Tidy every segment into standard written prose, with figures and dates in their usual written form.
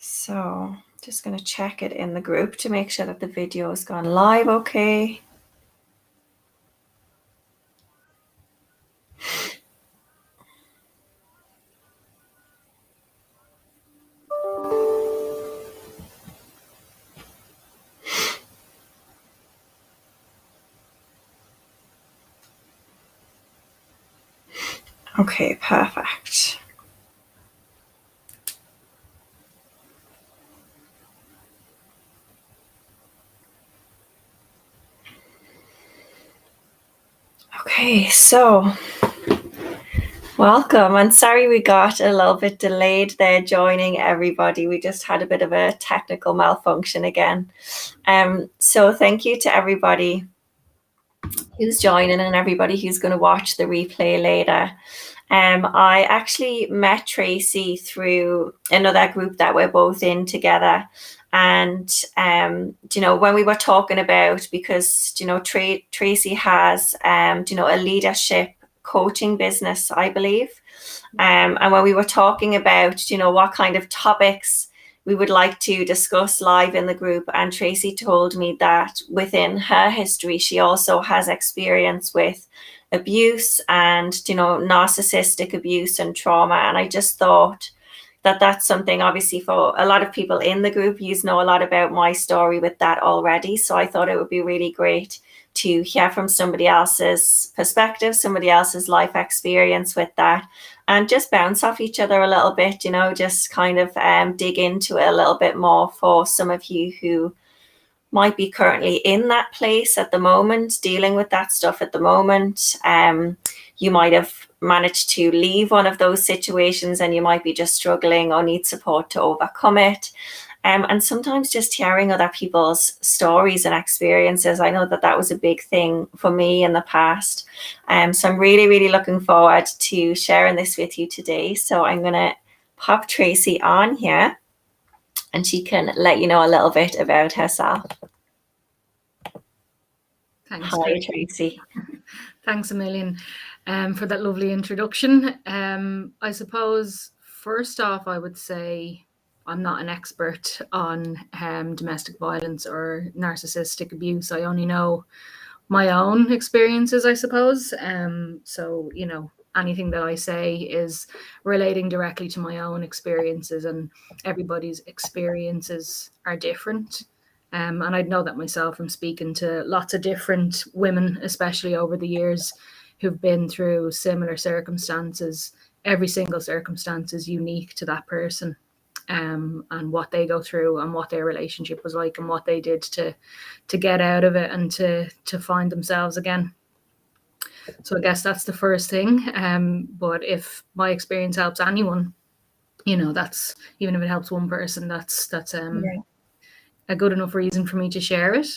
So just going to check it in the group to make sure that the video has gone live okay. Okay, perfect. Okay, so welcome, and sorry we got a little bit delayed there joining everybody. We just had a bit of a technical malfunction again. So thank you to everybody who's joining and everybody who's going to watch the replay later. I actually met Tracy through another group that we're both in together. And, when we were talking about, because, Tracy has, a leadership coaching business, I believe. And when we were talking about, what kind of topics we would like to discuss live in the group, and Tracy told me that within her history, she also has experience with abuse and, narcissistic abuse and trauma. And I just thought that that's something, obviously, for a lot of people in the group, you know a lot about my story with that already. So I thought it would be really great to hear from somebody else's perspective, somebody else's life experience with that, and just bounce off each other a little bit, just kind of dig into it a little bit more for some of you who might be currently in that place at the moment, dealing with that stuff at the moment. You might have managed to leave one of those situations and you might be just struggling or need support to overcome it. And sometimes just hearing other people's stories and experiences. I know that was a big thing for me in the past. So I'm really, really looking forward to sharing this with you today. So I'm going to pop Tracy on here and she can let you know a little bit about herself. Thanks. Hi, Tracy. Thanks a million for that lovely introduction. I suppose, first off, I would say I'm not an expert on domestic violence or narcissistic abuse. I only know my own experiences, I suppose. So, anything that I say is relating directly to my own experiences, and everybody's experiences are different. And I know that myself from speaking to lots of different women, especially over the years, who've been through similar circumstances. Every single circumstance is unique to that person, and what they go through and what their relationship was like and what they did to get out of it and to find themselves again. So I guess that's the first thing. But if my experience helps anyone, that's, even if it helps one person, that's a good enough reason for me to share it.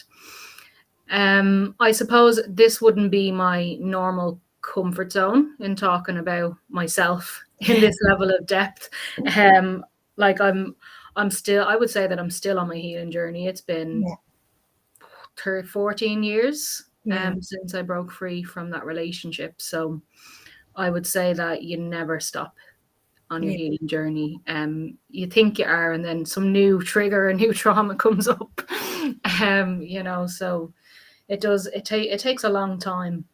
I suppose this wouldn't be my normal comfort zone in talking about myself in this level of depth. Like I'm still, I would say that I'm still on my healing journey. It's been 14 years since I broke free from that relationship. So I would say that you never stop on your healing journey. You think you are, and then some new trigger, a new trauma comes up. So it does. It takes a long time.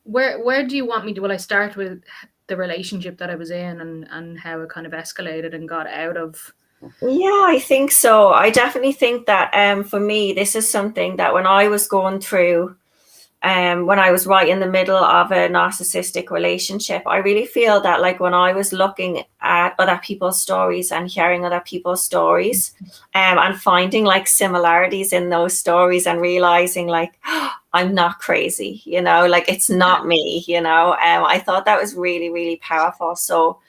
Where do you want me to? Will I start with the relationship that I was in and how it kind of escalated and got out of? Yeah, I think so. I definitely think that for me, this is something that when I was going through, when I was right in the middle of a narcissistic relationship, I really feel that like when I was looking at other people's stories and hearing other people's stories, and finding like similarities in those stories and realizing like, oh, I'm not crazy, like it's not me, I thought that was really, really powerful. So,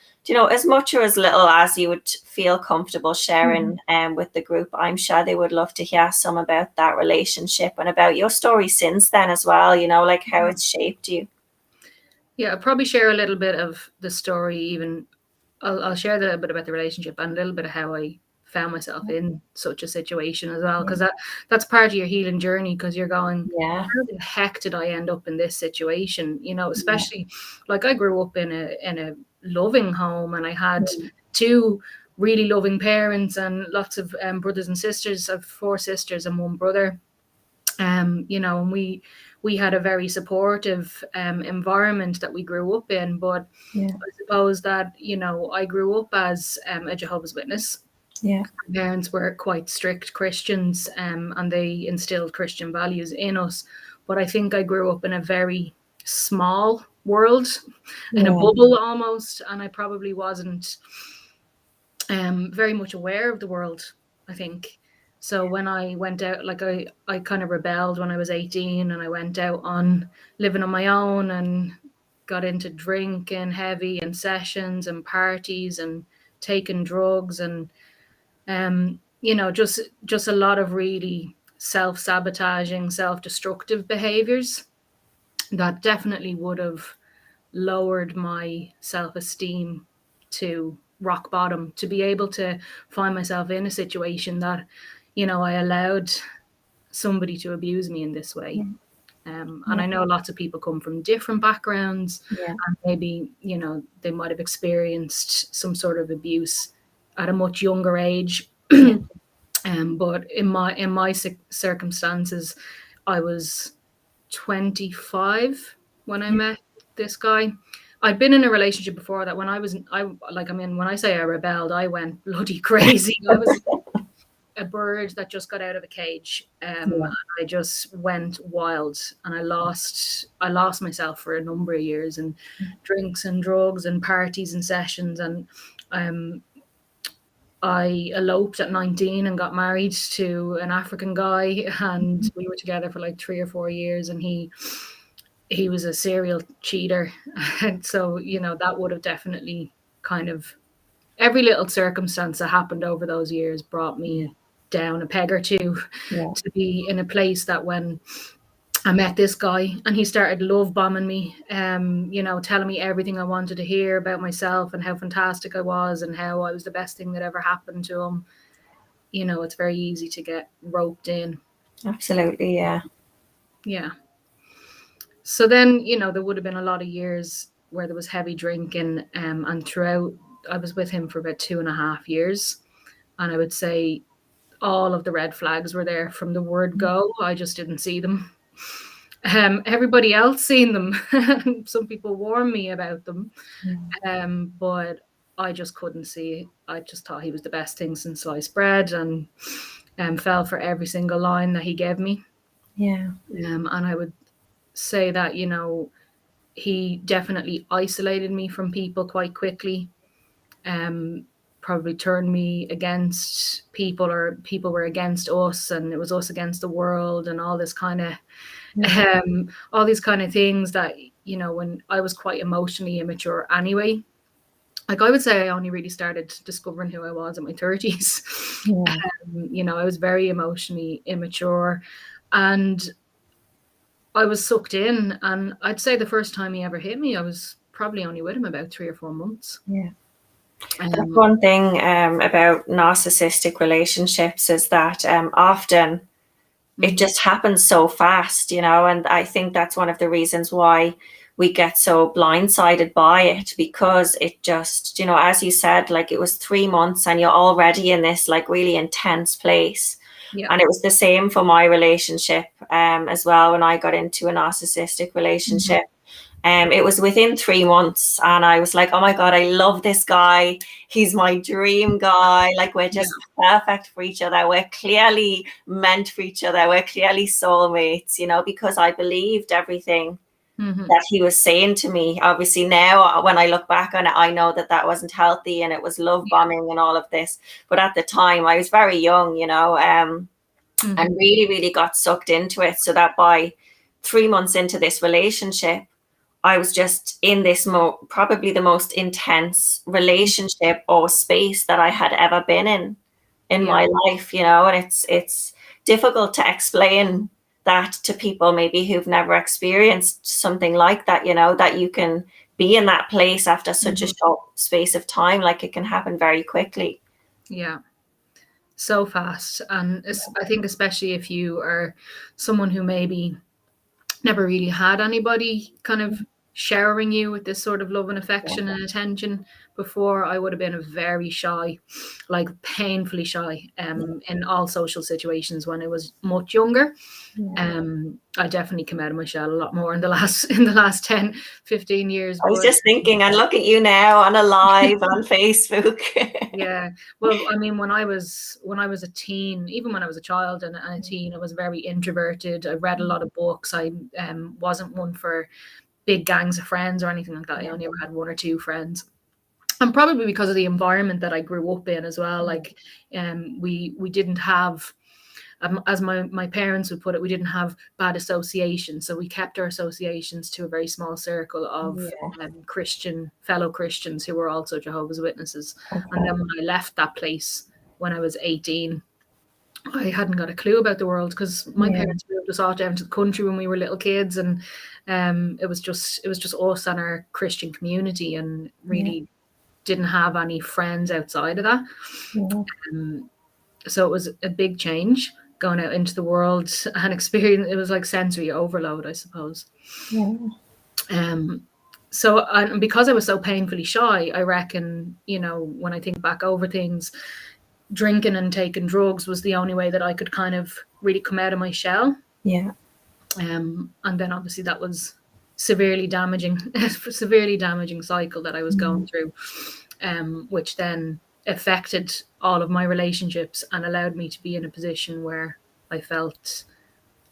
as much or as little as you would feel comfortable sharing with the group, I'm sure they would love to hear some about that relationship and about your story since then as well, like how it's shaped you. Yeah, I'll probably share a little bit of the story. Even I'll share a little bit about the relationship and a little bit of how I found myself in such a situation as well, because that's part of your healing journey, because you're going, how the heck did I end up in this situation? Especially like I grew up in a loving home, and I had two really loving parents and lots of brothers and sisters. I have 4 sisters and 1 brother. You know, and we had a very supportive environment that we grew up in. But Yeah. I suppose that, you know, I grew up as a Jehovah's Witness. Yeah. My parents were quite strict Christians, and they instilled Christian values in us. But I think I grew up in a very small world, in a bubble almost, and I probably wasn't very much aware of the world, I think. So when I went out, like I kind of rebelled when I was 18, and I went out on living on my own and got into drinking heavy and sessions and parties and taking drugs and you know, just a lot of really self-sabotaging, self-destructive behaviors that definitely would have lowered my self-esteem to rock bottom, to be able to find myself in a situation that, you know, I allowed somebody to abuse me in this way. And I know lots of people come from different backgrounds, and maybe, you know, they might have experienced some sort of abuse at a much younger age. But in my circumstances, I was 25 when I met this guy. I'd been in a relationship before that. When I mean, when I say I rebelled, I went bloody crazy. I was a bird that just got out of a cage. I just went wild, and I lost myself for a number of years in drinks and drugs and parties and sessions. And I eloped at 19 and got married to an African guy, and we were together for like 3 or 4 years, and he was a serial cheater. And so, you know, that would have definitely kind of, every little circumstance that happened over those years brought me down a peg or two, to be in a place that when I met this guy and he started love bombing me, you know, telling me everything I wanted to hear about myself and how fantastic I was and how I was the best thing that ever happened to him. You know, it's very easy to get roped in. Absolutely, yeah. Yeah. So then, you know, there would have been a lot of years where there was heavy drinking, and throughout, I was with him for about 2.5 years. And I would say all of the red flags were there from the word go. I just didn't see them. Everybody else seen them. Some people warned me about them, but I just couldn't see it. I just thought he was the best thing since sliced bread, and fell for every single line that he gave me. And I would say that, you know, he definitely isolated me from people quite quickly. Probably turned me against people, or people were against us, and it was us against the world, and all this kind of all these kind of things that, you know, when I was quite emotionally immature anyway. Like, I would say I only really started discovering who I was in my 30s. You know, I was very emotionally immature, and I was sucked in. And I'd say the first time he ever hit me, I was probably only with him about 3 or 4 months. That's one thing about narcissistic relationships, is that often it just happens so fast, you know, and I think that's one of the reasons why we get so blindsided by it, because it just, you know, as you said, like, it was 3 months and you're already in this like really intense place. And it was the same for my relationship as well. When I got into a narcissistic relationship, it was within 3 months, and I was like, oh my God, I love this guy. He's my dream guy. Like, we're just perfect for each other. We're clearly meant for each other. We're clearly soulmates, you know, because I believed everything that he was saying to me. Obviously now when I look back on it, I know that that wasn't healthy, and it was love bombing and all of this. But at the time I was very young, you know, and really, really got sucked into it. So that by 3 months into this relationship, I was just in this probably the most intense relationship or space that I had ever been in my life, you know. And it's difficult to explain that to people maybe who've never experienced something like that, you know, that you can be in that place after such a short space of time. Like, it can happen very quickly. So fast. And I think especially if you are someone who maybe never really had anybody kind of showering you with this sort of love and affection and attention. Before, I would have been a very shy, like painfully shy, in all social situations when I was much younger. I definitely come out of my shell a lot more in the last 10, 15 years. I was just thinking, and look at you now on a live on Facebook. Yeah. Well, I mean, when I was a teen, even when I was a child and a teen, I was very introverted. I read a lot of books. I wasn't one for big gangs of friends or anything like that. I only ever had one or two friends. And probably because of the environment that I grew up in as well. Like, we didn't have, as my parents would put it, we didn't have bad associations. So we kept our associations to a very small circle of fellow Christians who were also Jehovah's Witnesses. Okay. And then when I left that place when I was 18, I hadn't got a clue about the world, because my parents moved us all down to the country when we were little kids, and it was just us and our Christian community, and really didn't have any friends outside of that. So it was a big change going out into the world and experience. It was like sensory overload, I suppose. So, and because I was so painfully shy, I reckon, when I think back over things, drinking and taking drugs was the only way that I could kind of really come out of my shell. And then obviously that was severely damaging cycle that I was going through, which then affected all of my relationships and allowed me to be in a position where I felt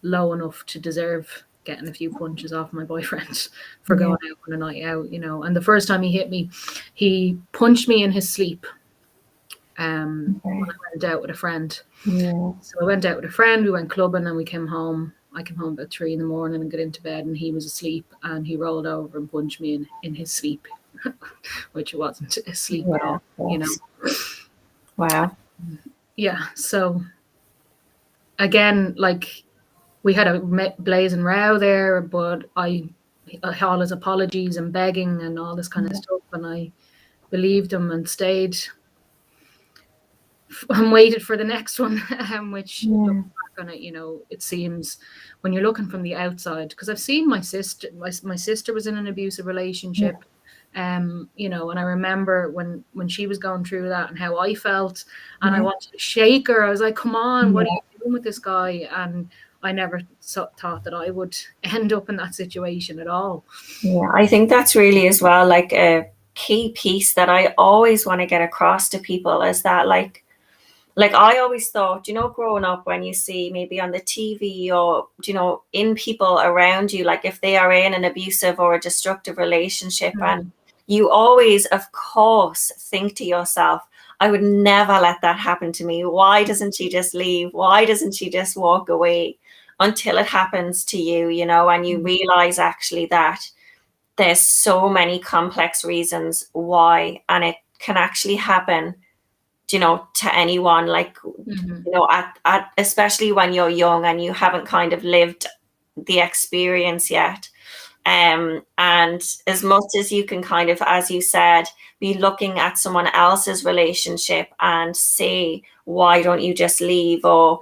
low enough to deserve getting a few punches off my boyfriend for going out on a night out, And the first time he hit me, he punched me in his sleep. When I went out with a friend. So I went out with a friend, we went clubbing, and we came home. I came home about 3 a.m. and got into bed, and he was asleep, and he rolled over and punched me in his sleep, which wasn't asleep at all, Wow. Yeah. So again, like, we had a blazing row there, but I all his apologies and begging and all this kind of stuff, and I believed him and stayed and waited for the next one, which looking back on it, it seems, when you're looking from the outside, because I've seen my sister was in an abusive relationship, and I remember when she was going through that and how I felt, and I wanted to shake her. I was like, come on, what are you doing with this guy? And I never thought that I would end up in that situation at all. Yeah, I think that's really as well, like, a key piece that I always want to get across to people is that, like I always thought, growing up, when you see maybe on the TV or, in people around you, like if they are in an abusive or a destructive relationship, and you always, of course, think to yourself, I would never let that happen to me. Why doesn't she just leave? Why doesn't she just walk away? Until it happens to you, and you realize actually that there's so many complex reasons why, and it can actually happen, to anyone, like, at especially when you're young and you haven't kind of lived the experience yet. And as much as you can kind of, as you said, be looking at someone else's relationship and say, why don't you just leave? Or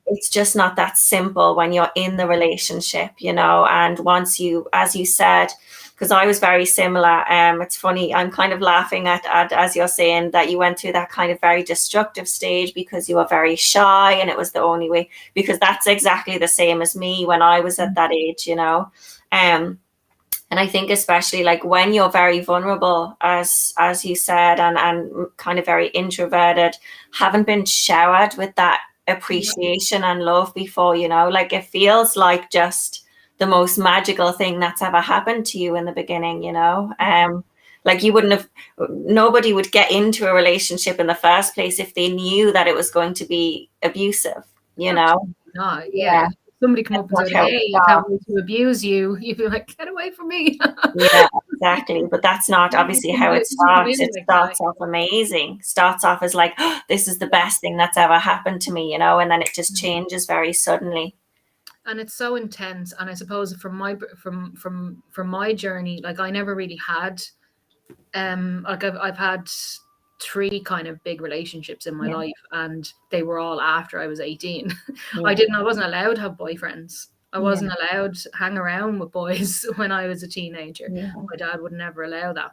it's just not that simple when you're in the relationship, and once you, as you said, because I was very similar. It's funny, I'm kind of laughing at as you're saying that you went through that kind of very destructive stage because you were very shy and it was the only way, because that's exactly the same as me when I was at that age, and I think especially like when you're very vulnerable, as you said, and kind of very introverted, haven't been showered with that appreciation and love before, like it feels like just the most magical thing that's ever happened to you in the beginning, like nobody would get into a relationship in the first place if they knew that it was going to be abusive, Absolutely not. Yeah. Somebody come up and say, hey, I can't wait to abuse you. You'd be like, get away from me. Yeah, exactly. But that's not obviously how it starts. It starts off amazing. Starts off as like, oh, this is the best thing that's ever happened to me, and then it just changes very suddenly. And it's so intense. And I suppose from my journey, like I never really had, like I've had 3 kind of big relationships in my life, and they were all after I was 18. I wasn't allowed to have boyfriends I wasn't allowed to hang around with boys when I was a teenager. My dad would never allow that.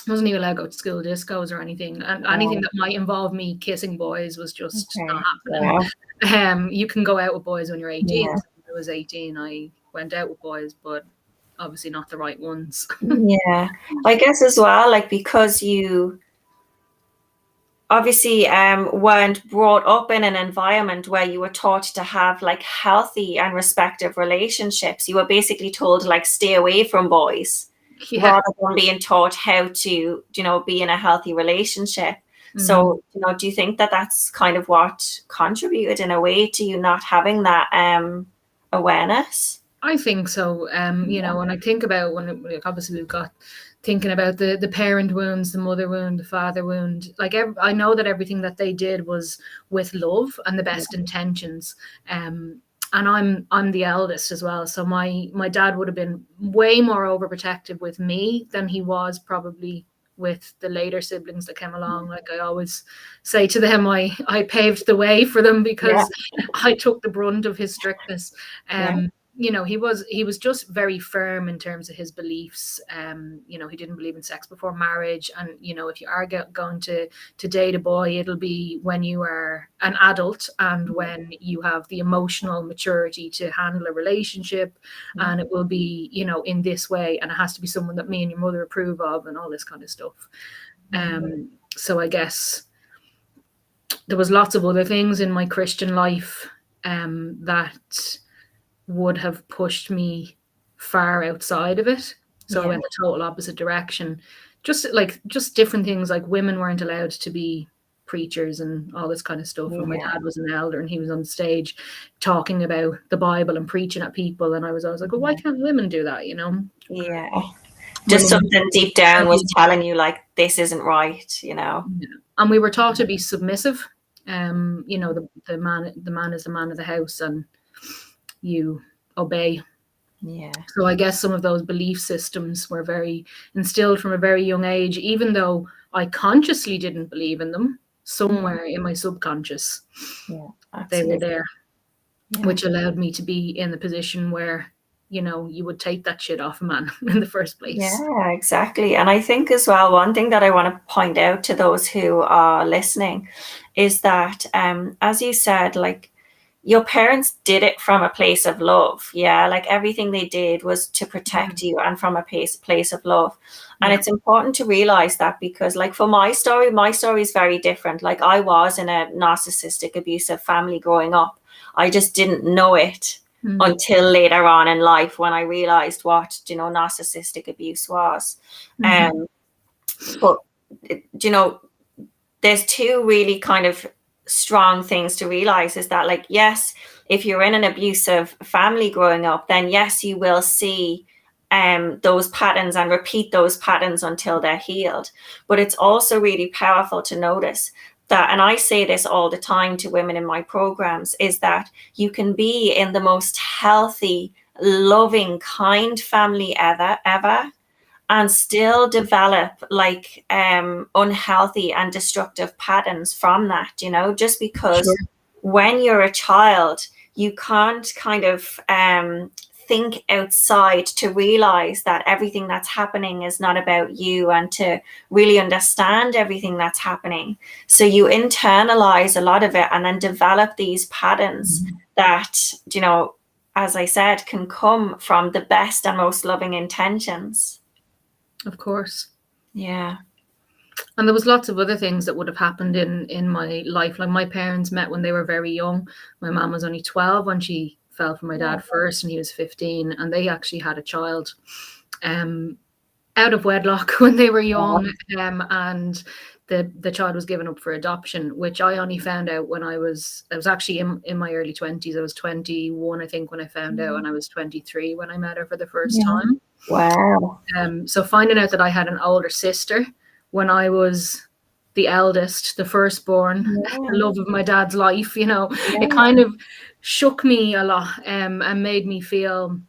I wasn't even allowed to go to school discos or anything. And anything that might involve me kissing boys was just not happening. You can go out with boys when you're 18. So when I was 18, I went out with boys, but obviously not the right ones. I guess as well, like, because you obviously weren't brought up in an environment where you were taught to have like healthy and respective relationships. You were basically told like stay away from boys rather than being taught how to, be in a healthy relationship. So, do you think that that's kind of what contributed in a way to you not having that awareness? I think so. When I think about obviously we've got thinking about the parent wounds, the mother wound, the father wound. Like I know that everything that they did was with love and the best intentions. And I'm the eldest as well, so my dad would have been way more overprotective with me than he was probably with the later siblings that came along. Like I always say to them, I paved the way for them because I took the brunt of his strictness. He was just very firm in terms of his beliefs. He didn't believe in sex before marriage, and if you are going to date a boy, it'll be when you are an adult and when you have the emotional maturity to handle a relationship, and it will be in this way, and it has to be someone that me and your mother approve of, and all this kind of stuff. So I guess there was lots of other things in my Christian life that would have pushed me far outside of it. So I went the total opposite direction. Just different things, like women weren't allowed to be preachers and all this kind of stuff. And my dad was an elder and he was on stage talking about the Bible and preaching at people. And I was always like, well, why can't women do that, Yeah. Just something deep down was telling you like, this isn't right, And we were taught to be submissive. The man is the man of the house and you obey. So I guess some of those belief systems were very instilled from a very young age, even though I consciously didn't believe in them. Somewhere in my subconscious, they were there, which allowed me to be in the position where you would take that shit off a man in the first place. Yeah, exactly. And I think as well, one thing that I want to point out to those who are listening is that, as you said, like, your parents did it from a place of love. Like everything they did was to protect you and from a place of love. And it's important to realize that, because like for my story is very different. Like I was in a narcissistic abusive family growing up. I just didn't know it until later on in life when I realized what, narcissistic abuse was. But, there's two really kind of strong things to realize is that, like, yes, if you're in an abusive family growing up, then yes, you will see those patterns and repeat those patterns until they're healed. But it's also really powerful to notice that, and I say this all the time to women in my programs, is that you can be in the most healthy, loving, kind family ever, and still develop like unhealthy and destructive patterns from that, just because when you're a child, you can't kind of think outside to realize that everything that's happening is not about you and to really understand everything that's happening. So you internalize a lot of it and then develop these patterns that, as I said, can come from the best and most loving intentions. Of course. Yeah. And there was lots of other things that would have happened in my life. Like my parents met when they were very young. My mom was only 12 when she fell for my dad first, and he was 15, and they actually had a child out of wedlock when they were young, and the child was given up for adoption, which I only found out when I was actually in my early 20s. I was 21, I think, when I found out, and I was 23 when I met her for the first time. Wow. So finding out that I had an older sister when I was the eldest, the firstborn, the love of my dad's life, it kind of shook me a lot and made me feel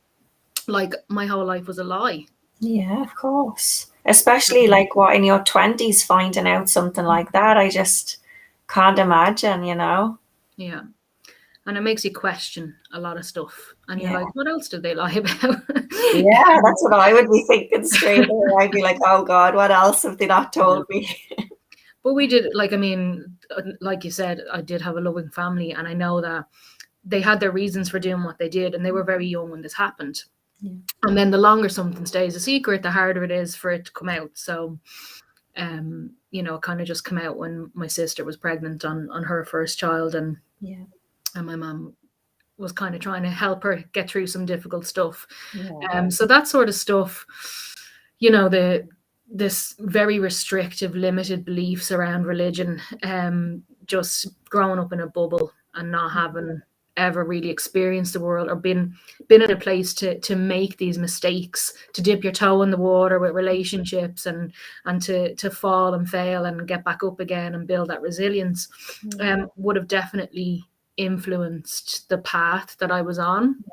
like my whole life was a lie. Yeah, of course. Especially like what in your 20s, finding out something like that. I just can't imagine, Yeah. And it makes you question a lot of stuff. And you're like, what else did they lie about? Yeah, that's what I would be thinking straight away. I'd be like, oh God, what else have they not told me? But we did, like, I mean, like you said, I did have a loving family, and I know that they had their reasons for doing what they did, and they were very young when this happened. Yeah. And then the longer something stays a secret, the harder it is for it to come out. So, you know, it kind of just came out when my sister was pregnant on her first child, and my mum was kind of trying to help her get through some difficult stuff. So that sort of stuff, you know, this very restrictive, limited beliefs around religion, just growing up in a bubble and not having ever really experienced the world or been in a place to make these mistakes, to dip your toe in the water with relationships and to fall and fail and get back up again and build that resilience, would have definitely influenced the path that I was on.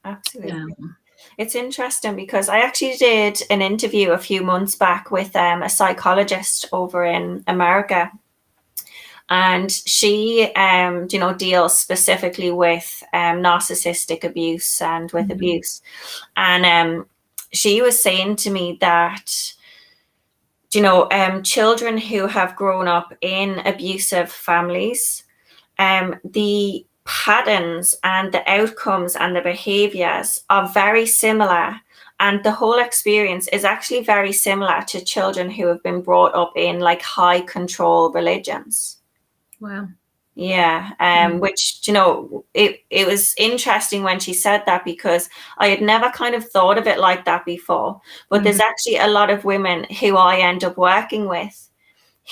Absolutely. It's interesting because I actually did an interview a few months back with a psychologist over in America, and she, you know, deals specifically with narcissistic abuse and with abuse. And she was saying to me that, you know, children who have grown up in abusive families, the patterns and the outcomes and the behaviors are very similar, and the whole experience is actually very similar to children who have been brought up in like high control religions. Wow. Yeah. Which, you know, it was interesting when she said that, because I had never kind of thought of it like that before. But there's actually a lot of women who I end up working with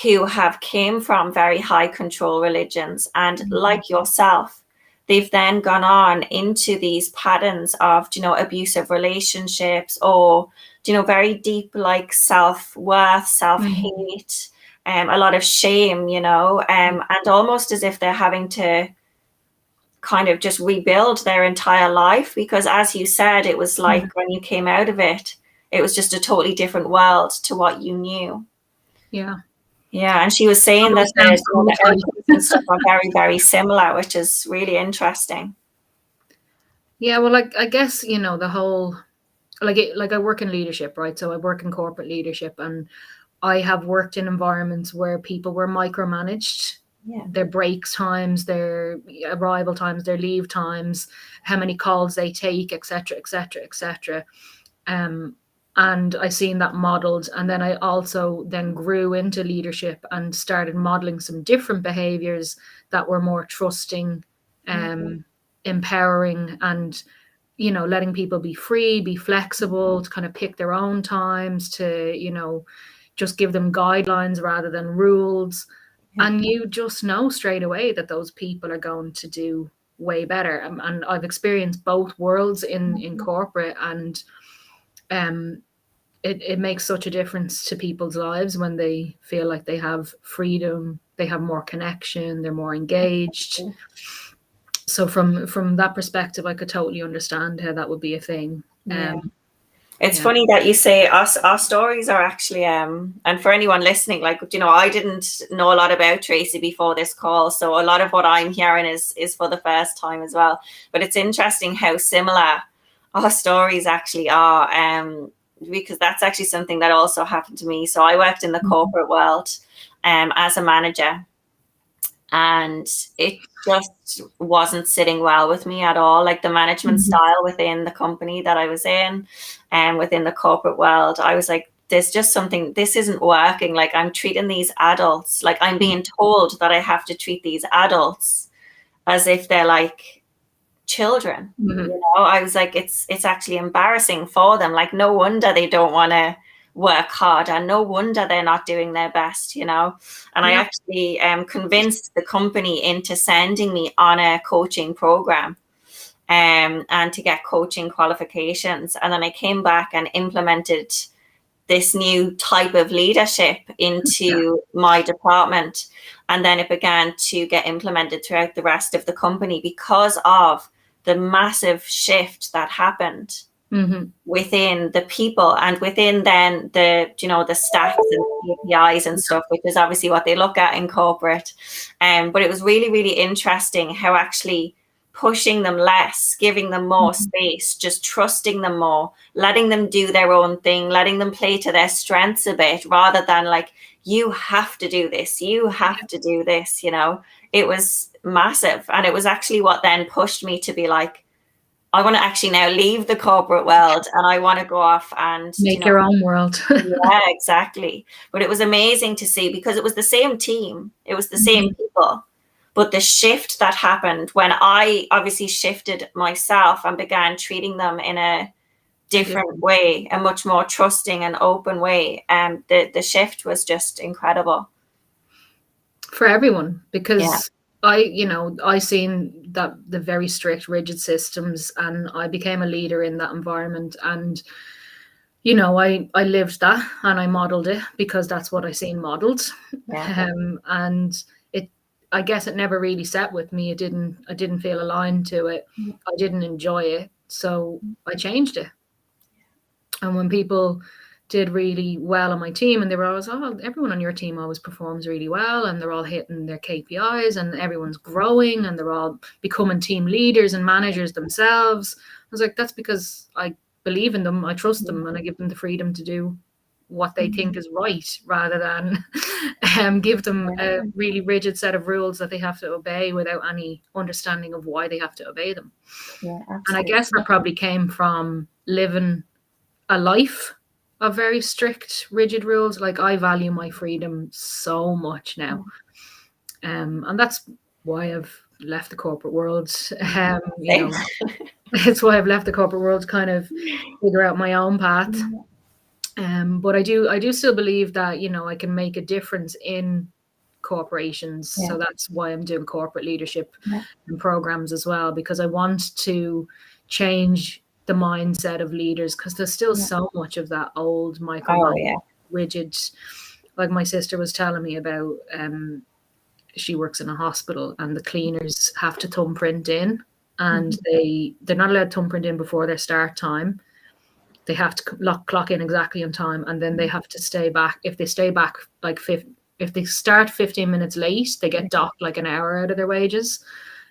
who have came from very high control religions, and like yourself, they've then gone on into these patterns of, you know, abusive relationships, or, you know, very deep like self-worth, self-hate, a lot of shame, you know, and almost as if they're having to kind of just rebuild their entire life, because as you said, it was like when you came out of it, it was just a totally different world to what you knew. Yeah, and she was saying that the outcomes and stuff are very, very similar, which is really interesting. Yeah, well, like, I guess, you know, the whole, like I work in leadership, right? So I work in corporate leadership, and I have worked in environments where people were micromanaged. Their breaks times, their arrival times, their leave times, how many calls they take, etc., etc., etc. And I seen that modeled, and then I also then grew into leadership and started modeling some different behaviors that were more trusting, empowering, and, you know, letting people be free, be flexible, to kind of pick their own times, to, you know, just give them guidelines rather than rules. And you just know straight away that those people are going to do way better. And I've experienced both worlds in corporate, and it makes such a difference to people's lives when they feel like they have freedom, they have more connection, they're more engaged. So from that perspective, I could totally understand how that would be a thing. It's funny that you say our stories are actually, and for anyone listening, like, you know, I didn't know a lot about Tracy before this call, so a lot of what I'm hearing is for the first time as well. But it's interesting how similar our stories actually are, because that's actually something that also happened to me. So I worked in the corporate world as a manager, and it just wasn't sitting well with me at all. Like the management style within the company that I was in, and within the corporate world, I was like, there's just something, this isn't working. Like, I'm treating these adults, like I'm being told that I have to treat these adults as if they're like children. You know, I was like, it's actually embarrassing for them. Like, no wonder they don't want to work hard, and no wonder they're not doing their best, you know. And I actually convinced the company into sending me on a coaching program, and to get coaching qualifications. And then I came back and implemented this new type of leadership into my department, and then it began to get implemented throughout the rest of the company because of the massive shift that happened within the people, and within then the, you know, the stats and KPIs and stuff, which is obviously what they look at in corporate. But it was really, really interesting how actually pushing them less, giving them more space, just trusting them more, letting them do their own thing, letting them play to their strengths a bit, rather than like, you have to do this, you have to do this, you know. It was massive. And it was actually what then pushed me to be like, I want to actually now leave the corporate world and I want to go off and make your own world. Yeah, exactly. But it was amazing to see, because it was the same team, it was the same people. But the shift that happened when I obviously shifted myself and began treating them in a different way, a much more trusting and open way, the shift was just incredible. For everyone, because I seen that the very strict, rigid systems, and I became a leader in that environment. And, you know, I lived that and I modeled it because that's what I seen modeled. And I guess it never really set with me. I didn't feel aligned to it. I didn't enjoy it. So I changed it. And when people did really well on my team, and they were always, oh, everyone on your team always performs really well, and they're all hitting their KPIs, and everyone's growing, and they're all becoming team leaders and managers themselves. I was like, that's because I believe in them, I trust them, and I give them the freedom to do what they think is right, rather than give them a really rigid set of rules that they have to obey without any understanding of why they have to obey them. And I guess that probably came from living a life of very strict, rigid rules. Like, I value my freedom so much now. And that's why I've left the corporate world. You know, it's why I've left the corporate world to kind of figure out my own path. But I do still believe that, you know, I can make a difference in corporations. So that's why I'm doing corporate leadership and programs as well, because I want to change the mindset of leaders, because there's still so much of that old rigid. Like my sister was telling me about, she works in a hospital, and the cleaners have to thumbprint in, and they're not allowed to thumbprint in before their start time. They have to clock in exactly on time, and then they have to stay back. If they stay back like if they start 15 minutes late, they get docked like an hour out of their wages.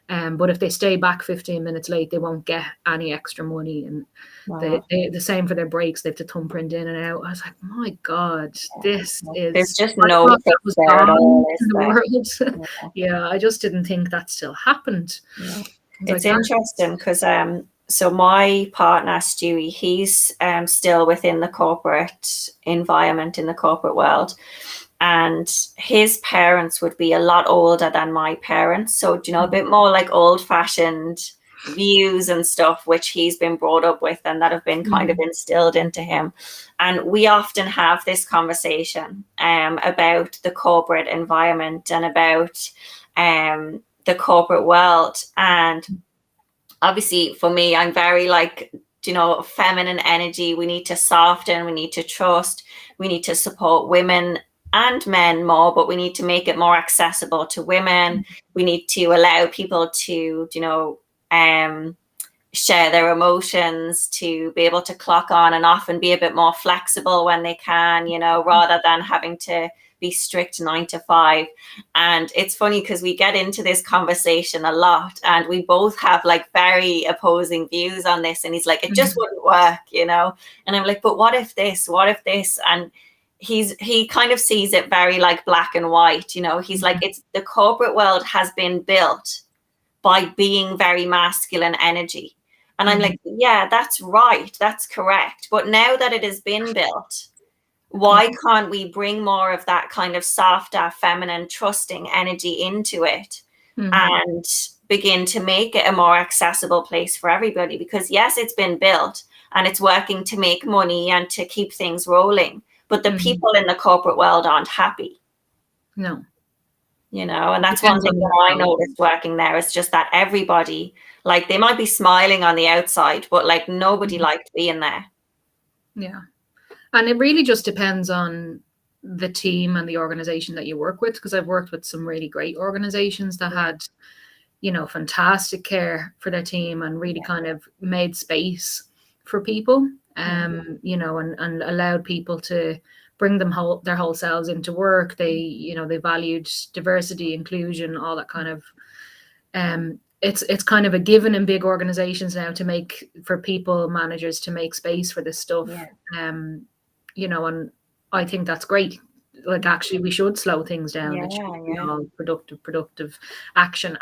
But if they stay back 15 minutes late, they won't get any extra money. And the same for their breaks. They have to thumbprint in and out. I was like, my God, this is... There's just no fix there at all, is there? Yeah, I just didn't think that still happened. It's interesting because so my partner, Stewie, he's still within the corporate environment, in the corporate world. And his parents would be a lot older than my parents. So, you know, a bit more like old-fashioned views and stuff, which he's been brought up with and that have been kind of instilled into him. And we often have this conversation about the corporate environment and about the corporate world. And obviously for me, I'm very like, you know, feminine energy. We need to soften, we need to trust, we need to support women and men more, but we need to make it more accessible to women. We need to allow people to, you know, share their emotions, to be able to clock on and off and be a bit more flexible when they can, you know, rather than having to be strict 9 to 5. And it's funny because we get into this conversation a lot and we both have like very opposing views on this. And he's like, it just wouldn't work, you know? And I'm like, but what if this? What if this? And he kind of sees it very like black and white, you know. He's like, it's the corporate world has been built by being very masculine energy. And I'm like, yeah, that's right, that's correct. But now that it has been built, why can't we bring more of that kind of softer, feminine, trusting energy into it and begin to make it a more accessible place for everybody? Because yes, it's been built and it's working to make money and to keep things rolling. But the people in the corporate world aren't happy. No. You know, and that's one thing that I noticed working there. It's just that everybody, like, they might be smiling on the outside, but like nobody liked being there. Yeah. And it really just depends on the team and the organization that you work with, because I've worked with some really great organizations that had, you know, fantastic care for their team and really kind of made space for people. You know, and allowed people to bring them their whole selves into work. They, you know, they valued diversity, inclusion, all that kind of it's kind of a given in big organizations now to make, for people managers to make space for this stuff. You know, and I think that's great. Like, actually, we should slow things down. It should be all productive, action,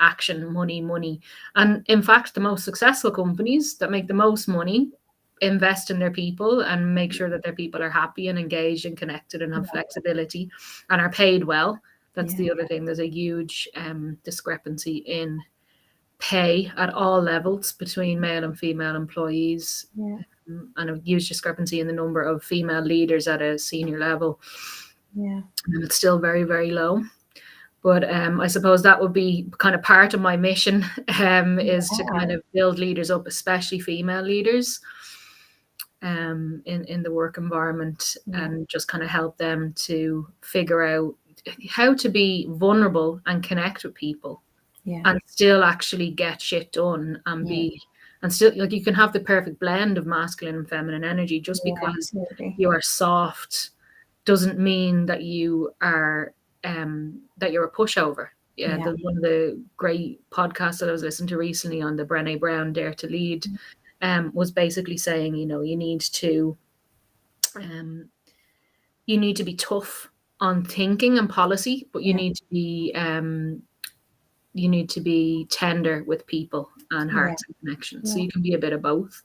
money. And in fact, the most successful companies that make the most money invest in their people and make sure that their people are happy and engaged and connected and have flexibility and are paid well. That's the other thing. There's a huge discrepancy in pay at all levels between male and female employees, and a huge discrepancy in the number of female leaders at a senior level. And it's still very, very low. But I suppose that would be kind of part of my mission, is to kind of build leaders up, especially female leaders, in the work environment, and just kind of help them to figure out how to be vulnerable and connect with people, and still actually get shit done and be, and still, like, you can have the perfect blend of masculine and feminine energy. Just because you are soft doesn't mean that you are that you're a pushover. One of the great podcasts that I was listening to recently on the Brené Brown Dare to Lead was basically saying, you know, you need to be tough on thinking and policy, but you need to be tender with people and hearts and connections. So you can be a bit of both.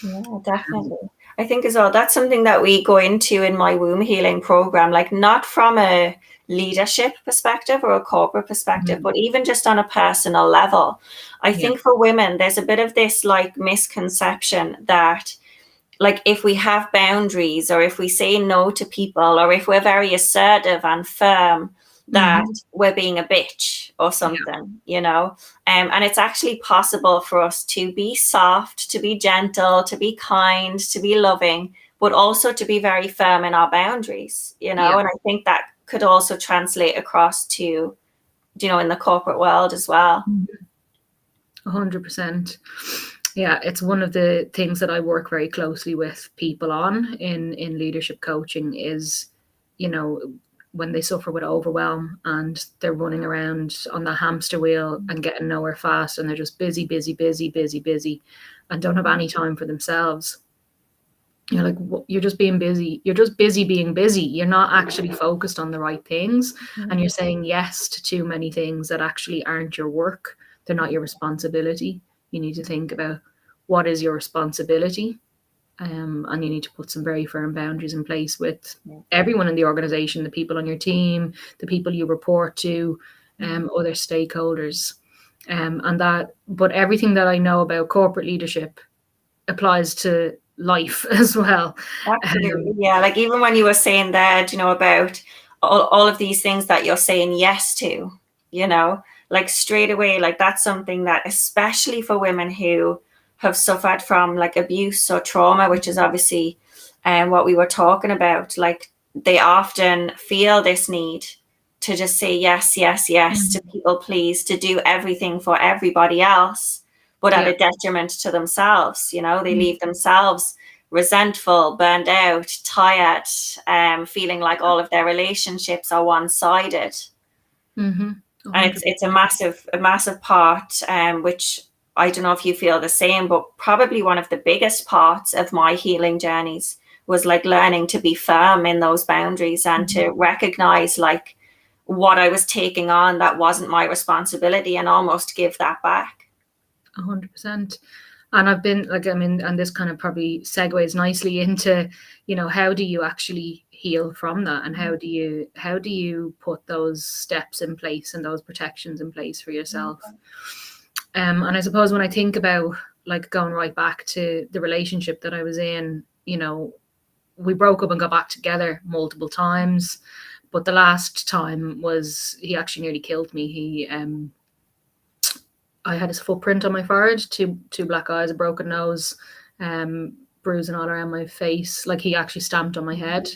Yeah, definitely. I think as well, that's something that we go into in my womb healing program, like not from a leadership perspective or a corporate perspective, but even just on a personal level. I think for women, there's a bit of this like misconception that, like, if we have boundaries, or if we say no to people, or if we're very assertive and firm, that we're being a bitch or something, you know. And it's actually possible for us to be soft, to be gentle, to be kind, to be loving, but also to be very firm in our boundaries, you know. And I think that could also translate across to, you know, in the corporate world as well. 100%. Yeah, it's one of the things that I work very closely with people on in leadership coaching is, you know, when they suffer with overwhelm and they're running around on the hamster wheel and getting nowhere fast, and they're just busy and don't have any time for themselves. You're like, you're just being busy. You're just busy being busy. You're not actually focused on the right things. And you're saying yes to too many things that actually aren't your work. They're not your responsibility. You need to think about what is your responsibility. And you need to put some very firm boundaries in place with everyone in the organization, the people on your team, the people you report to, other stakeholders. But everything that I know about corporate leadership applies to life as well. Absolutely. Like even when you were saying that, you know, about all of these things that you're saying yes to, you know, like straight away, like that's something that, especially for women who have suffered from like abuse or trauma, which is obviously what we were talking about, like they often feel this need to just say yes to people please, to do everything for everybody else, but at a detriment to themselves. You know, they leave themselves resentful, burned out, tired, feeling like all of their relationships are one-sided. And it's a massive part, which I don't know if you feel the same, but probably one of the biggest parts of my healing journeys was like learning to be firm in those boundaries and to recognize like what I was taking on that wasn't my responsibility and almost give that back. 100%. And I've been like, I mean, and this kind of probably segues nicely into, you know, how do you actually heal from that, and how do you put those steps in place and those protections in place for yourself? And I suppose when I think about like going right back to the relationship that I was in, you know, we broke up and got back together multiple times, but the last time was, he actually nearly killed me. I had his footprint on my forehead, two black eyes, a broken nose, bruising all around my face. Like he actually stamped on my head.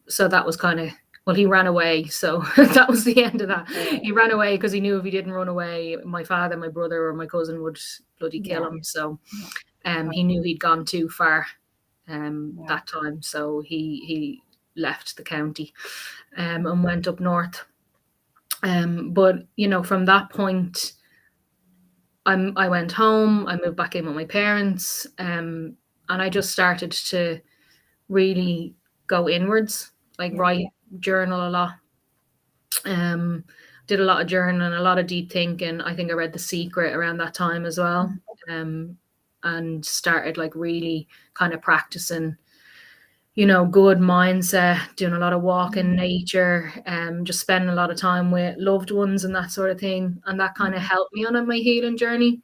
So that was kind of, well, he ran away. So that was the end of that. He ran away because he knew if he didn't run away, my father, my brother, or my cousin would bloody kill him. So he knew he'd gone too far that time. So he left the county and went up north. But, you know, from that point, I went home, I moved back in with my parents, and I just started to really go inwards, like write, journal a lot. Did a lot of journaling, a lot of deep thinking. I think I read The Secret around that time as well, and started like really kind of practicing, good mindset, doing a lot of walk in nature, just spending a lot of time with loved ones and that sort of thing. And that kind of helped me on my healing journey.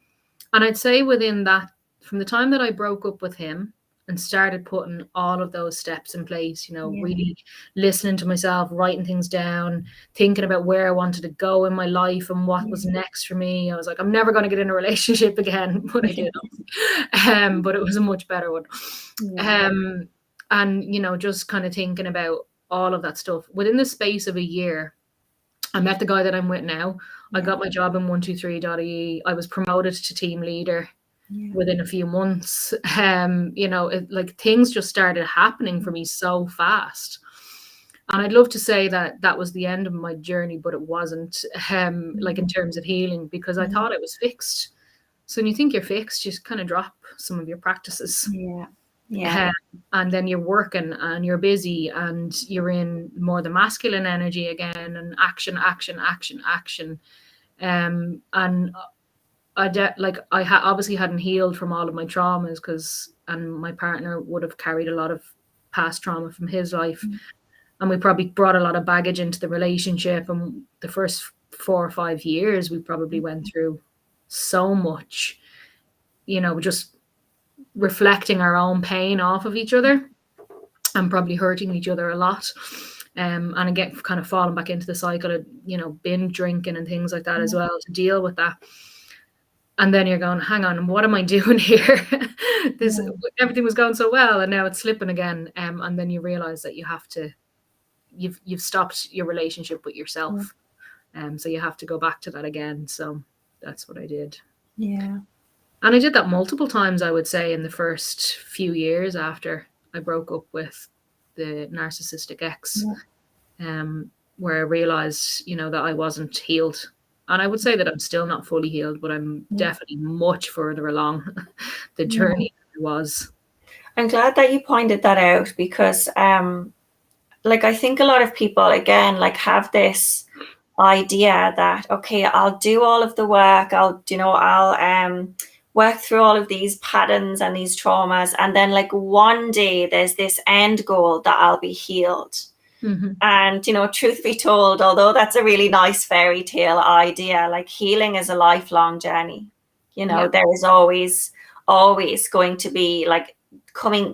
And I'd say within that, from the time that I broke up with him and started putting all of those steps in place, really listening to myself, writing things down, thinking about where I wanted to go in my life and what was next for me. I was like, I'm never going to get in a relationship again, but I did. But it was a much better one. And, just kind of thinking about all of that stuff. Within the space of a year, I met the guy that I'm with now. I got my job in 123.ie. I was promoted to team leader within a few months. Like things just started happening for me so fast. And I'd love to say that that was the end of my journey, but it wasn't, like in terms of healing, because I thought it was fixed. So when you think you're fixed, you just kind of drop some of your practices. And then you're working and you're busy and you're in more the masculine energy again, and action. And I obviously hadn't healed from all of my traumas, and my partner would have carried a lot of past trauma from his life. And we probably brought a lot of baggage into the relationship. And the first 4 or 5 years, we probably went through so much, just reflecting our own pain off of each other and probably hurting each other a lot. And again, kind of falling back into the cycle of, binge drinking and things like that as well, to deal with that. And then you're going, hang on, what am I doing here? Everything was going so well, and now it's slipping again. And then you realize that you've stopped your relationship with yourself. So you have to go back to that again. So that's what I did. Yeah. And I did that multiple times, I would say, in the first few years after I broke up with the narcissistic ex, where I realized, that I wasn't healed. And I would say that I'm still not fully healed, but I'm definitely much further along the journey than I was. I'm glad that you pointed that out, because I think a lot of people, again, have this idea that, okay, I'll do all of the work, I'll work through all of these patterns and these traumas, and then one day there's this end goal that I'll be healed. And truth be told, although that's a really nice fairy tale idea, healing is a lifelong journey. There is always going to be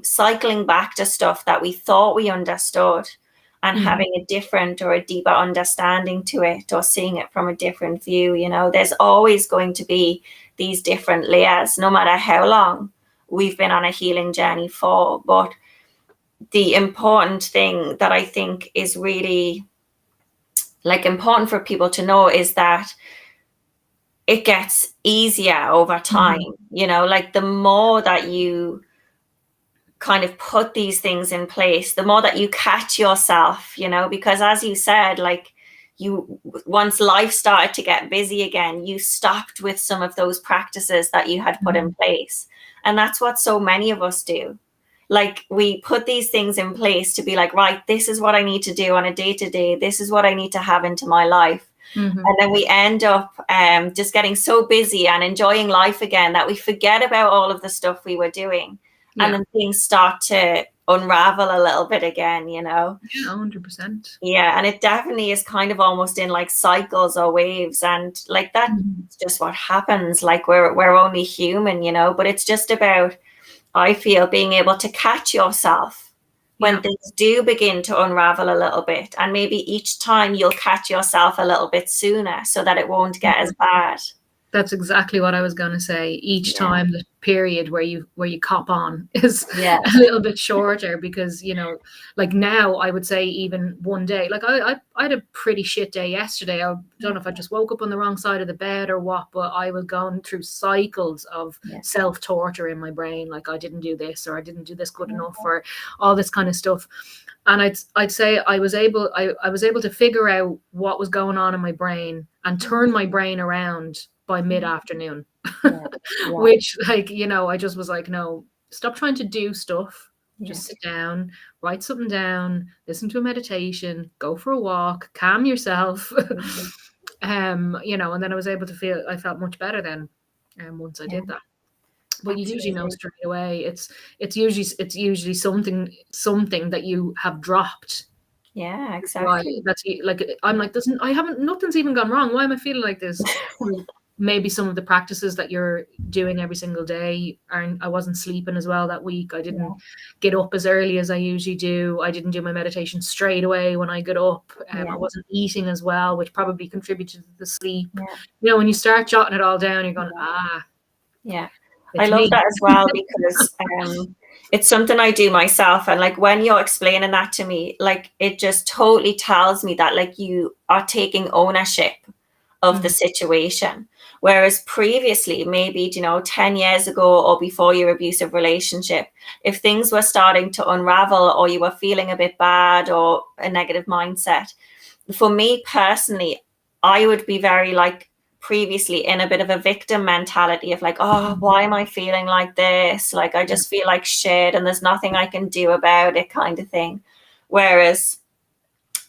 cycling back to stuff that we thought we understood, and having a different or a deeper understanding to it, or seeing it from a different view. There's always going to be these different layers, no matter how long we've been on a healing journey for. But the important thing that I think is really important for people to know is that it gets easier over time. The more that you kind of put these things in place, the more that you catch yourself, because as you said, once life started to get busy again, you stopped with some of those practices that you had put in place. And that's what so many of us do. We put these things in place to be right, this is what I need to do on a day-to-day. This is what I need to have into my life. And then we end up just getting so busy and enjoying life again that we forget about all of the stuff we were doing. And then things start to unravel a little bit again, Yeah, 100%. Yeah, and it definitely is kind of almost in cycles or waves, and that's just what happens. We're only human, but it's just about, I feel, being able to catch yourself when things do begin to unravel a little bit, and maybe each time you'll catch yourself a little bit sooner so that it won't get as bad. That's exactly what I was going to say. Each time the period where you cop on is a little bit shorter, because now I would say even one day, I had a pretty shit day yesterday. I don't know if I just woke up on the wrong side of the bed or what, but I was going through cycles of self-torture in my brain. I didn't do this, or I didn't do this good enough, or all this kind of stuff. And I'd say I was able to figure out what was going on in my brain and turn my brain around by mid-afternoon. which, like, you know, I just was like, no, stop trying to do stuff. Just sit down, write something down, listen to a meditation, go for a walk, calm yourself. You know, and then I was able to I felt much better then, once I did that. But you usually know straight away. It's usually something that you have dropped. Yeah, exactly. That's like, I'm like, nothing's even gone wrong. Why am I feeling like this? Maybe some of the practices that you're doing every single day I wasn't sleeping as well that week. I didn't get up as early as I usually do. I didn't do my meditation straight away when I got up. I wasn't eating as well, which probably contributed to the sleep. You know, when you start jotting it all down, you're going, I love that as well, because it's something I do myself. And like, when you're explaining that to me, like, it just totally tells me that, like, you are taking ownership of the situation. Whereas previously, maybe, you know, 10 years ago or before your abusive relationship, if things were starting to unravel or you were feeling a bit bad or a negative mindset, for me personally, I would be very, like, previously in a bit of a victim mentality of like, oh, why am I feeling like this? Like, I just feel like shit and there's nothing I can do about it, kind of thing. Whereas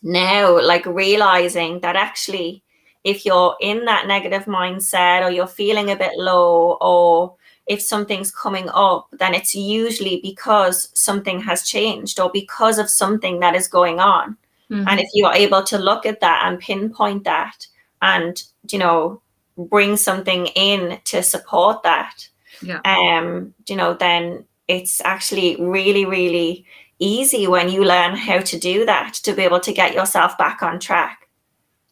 now, like, realizing that actually, if you're in that negative mindset or you're feeling a bit low, or if something's coming up, then it's usually because something has changed or because of something that is going on. And if you are able to look at that and pinpoint that and, you know, bring something in to support that, you know, then it's actually really, really easy when you learn how to do that, to be able to get yourself back on track.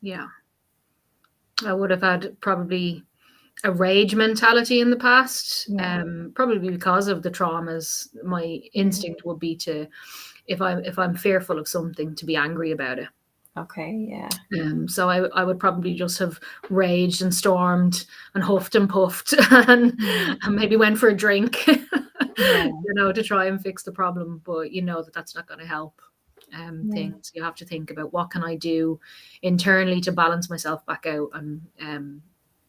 Yeah. I would have had probably a rage mentality in the past, probably because of the traumas. My instinct would be to, if I'm fearful of something, to be angry about it. Okay, so I would probably just have raged and stormed and huffed and puffed and maybe went for a drink, you know, to try and fix the problem. But you know that's not going to help. Things you have to think about, what can I do internally to balance myself back out? And